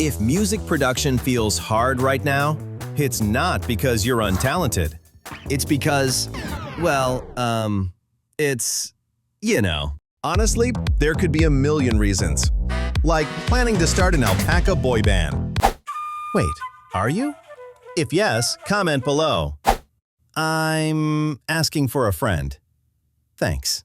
If music production feels hard right now, it's not because you're untalented. It's because, well, Honestly, there could be a million reasons. Like planning to start an alpaca boy band. Wait, are you? If yes, comment below. I'm asking for a friend. Thanks.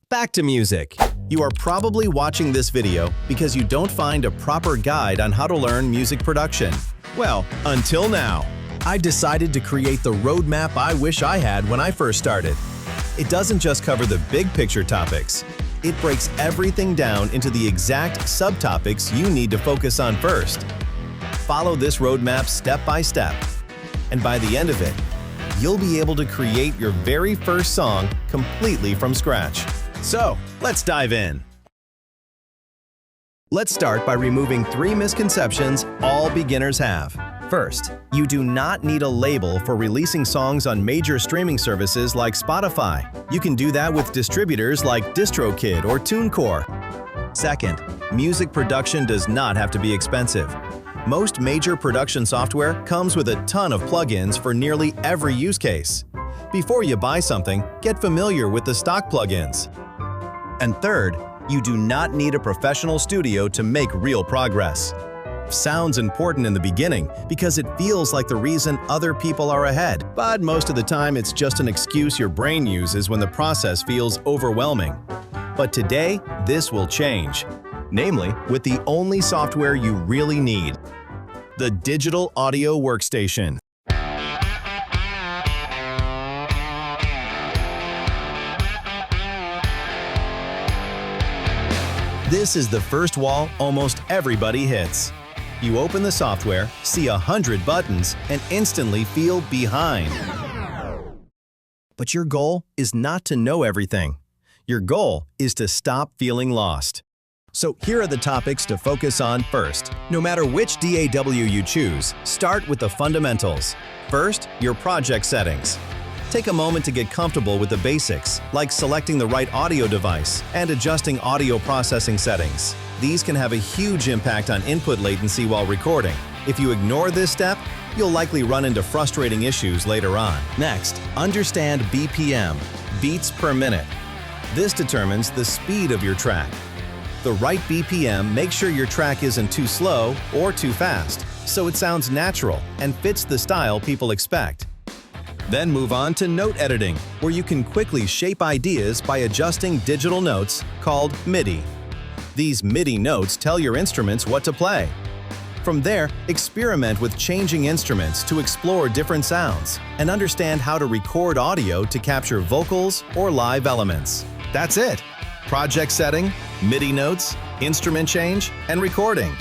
Back to music. You are probably watching this video because you don't find a proper guide on how to learn music production. Well, until now, I decided to create the roadmap I wish I had when I first started. It doesn't just cover the big picture topics. It breaks everything down into the exact subtopics you need to focus on first. Follow this roadmap step by step, and by the end of it, you'll be able to create your very first song completely from scratch. So, let's dive in. Let's start by removing 3 misconceptions all beginners have. First, you do not need a label for releasing songs on major streaming services like Spotify. You can do that with distributors like DistroKid or TuneCore. Second, music production does not have to be expensive. Most major production software comes with a ton of plugins for nearly every use case. Before you buy something, get familiar with the stock plugins. And third, you do not need a professional studio to make real progress. Sounds important in the beginning because it feels like the reason other people are ahead, but most of the time it's just an excuse your brain uses when the process feels overwhelming. But today, this will change. Namely, with the only software you really need, the Digital Audio Workstation. This is the first wall almost everybody hits. You open the software, see 100 buttons, and instantly feel behind. But your goal is not to know everything. Your goal is to stop feeling lost. So here are the topics to focus on first. No matter which DAW you choose, start with the fundamentals. First, your project settings. Take a moment to get comfortable with the basics, like selecting the right audio device and adjusting audio processing settings. These can have a huge impact on input latency while recording. If you ignore this step, you'll likely run into frustrating issues later on. Next, understand BPM, beats per minute. This determines the speed of your track. The right BPM makes sure your track isn't too slow or too fast, so it sounds natural and fits the style people expect. Then move on to note editing, where you can quickly shape ideas by adjusting digital notes called MIDI. These MIDI notes tell your instruments what to play. From there, experiment with changing instruments to explore different sounds and understand how to record audio to capture vocals or live elements. That's it! Project setting, MIDI notes, instrument change, and recording.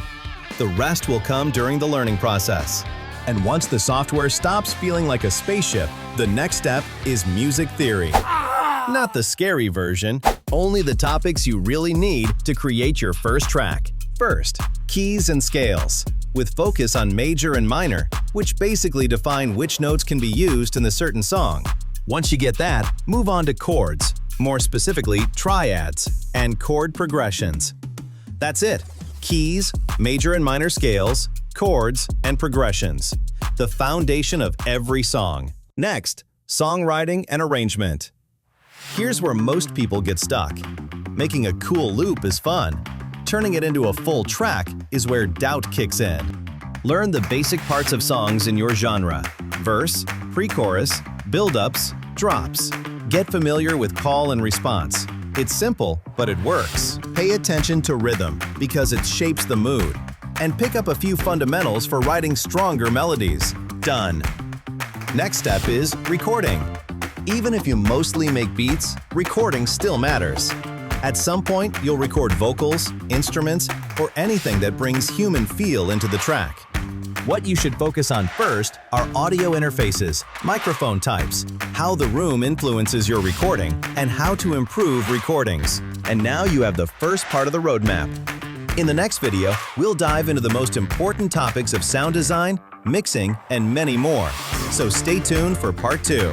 The rest will come during the learning process. And once the software stops feeling like a spaceship, the next step is music theory. Not the scary version, only the topics you really need to create your first track. First, keys and scales, with focus on major and minor, which basically define which notes can be used in a certain song. Once you get that, move on to chords, more specifically triads, and chord progressions. That's it. Keys, major and minor scales, chords, and progressions. The foundation of every song. Next, songwriting and arrangement. Here's where most people get stuck. Making a cool loop is fun. Turning it into a full track is where doubt kicks in. Learn the basic parts of songs in your genre. Verse, pre-chorus, build-ups, drops. Get familiar with call and response. It's simple, but it works. Pay attention to rhythm because it shapes the mood. And pick up a few fundamentals for writing stronger melodies. Done. Next step is recording. Even if you mostly make beats, recording still matters. At some point, you'll record vocals, instruments, or anything that brings human feel into the track. What you should focus on first are audio interfaces, microphone types, how the room influences your recording, and how to improve recordings. And now you have the first part of the roadmap. In the next video, we'll dive into the most important topics of sound design, mixing, and many more. So stay tuned for part 2.